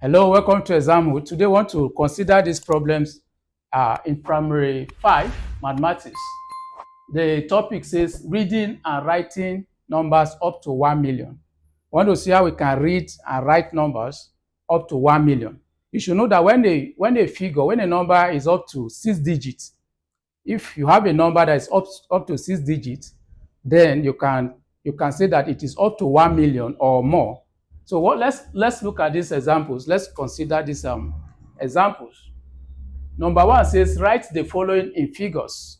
Hello, welcome to Examhood. Today we want to consider these problems in primary 5 mathematics. The topic says reading and writing numbers up to 1 million. We want to see how we can read and write numbers up to 1 million. You should know that when a number is up to 6 digits, if you have a number that is up to 6 digits, then you can say that it is up to 1 million or more. So let's look at these examples. Let's consider these examples. Number 1 says write the following in figures.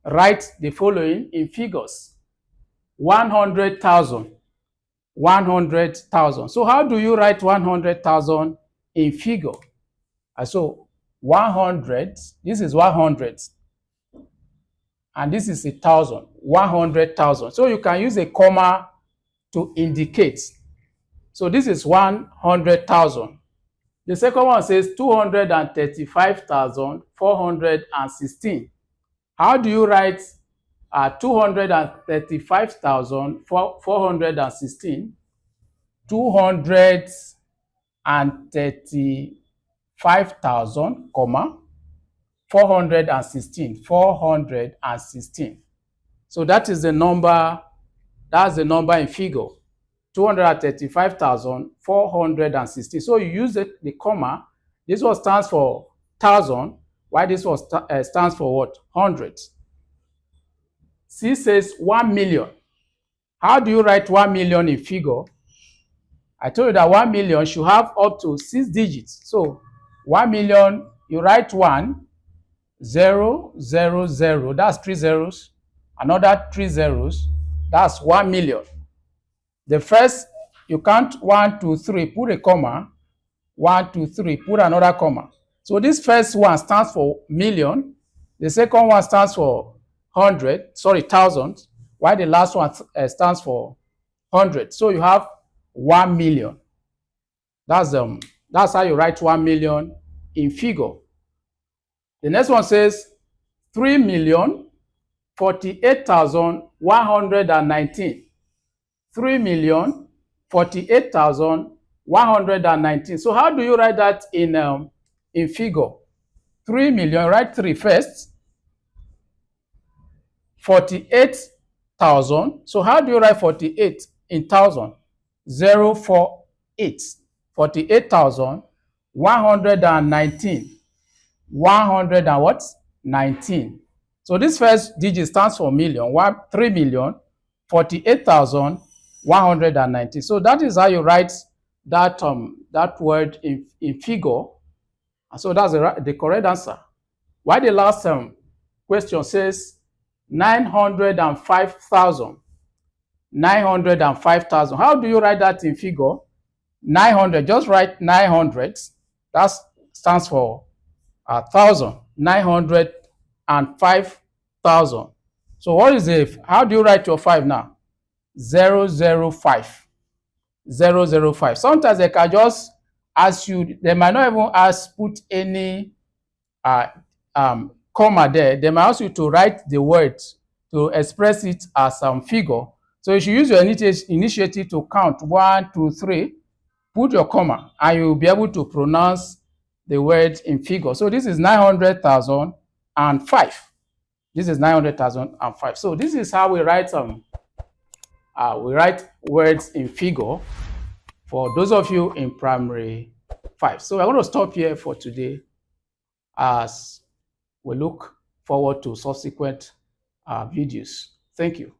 Write the following in figures. 100,000. 100,000. So how do you write 100,000 in figure? So 100, this is 100. And this is 1,000, 100,000. So you can use a comma to indicate. So this is 100,000. The second one says 235,416. How do you write 235,416? 235,000, comma 416. 416. So that is the number. That's the number in figure. 235,416. So you use the comma. This one stands for 1,000. Why this one stands for what? 100. C says 1 million. How do you write 1 million in figure? I told you that 1 million should have up to 6 digits. So 1 million, you write 1, 0, 0, 0. That's 3 zeros. Another 3 zeros. That's 1 million. The first, you count 1, 2, 3, put a comma. 1, 2, 3, put another comma. So this first one stands for million. The second one stands for 1,000. While the last one stands for 100. So you have 1 million. That's how you write 1 million in figure. The next one says 3,048,119. 3,048,119. So how do you write that in figure? 3 million, write 3 first. 48,000. So how do you write 48 in 1,000? 048. 48,119. 100 and what? 19. So this first digit stands for million. 3,048,119. So that is how you write that that word in figure. So that's the correct answer. Why the last question says 905,000. 905,000. How do you write that in figure? 900. Just write 900. That stands for 1,000. 905,000. So what is it? How do you write your 5 now? 005. 005. Sometimes they can just ask you, they might not even put any comma there. They might ask you to write the words to express it as some figure. So you should use your initiative to count 1, 2, 3, put your comma, and you'll be able to pronounce the word in figure. So this is 900,005. This is 900,005. So this is how we write words in figure for those of you in primary 5. So I'm going to stop here for today as we look forward to subsequent videos. Thank you.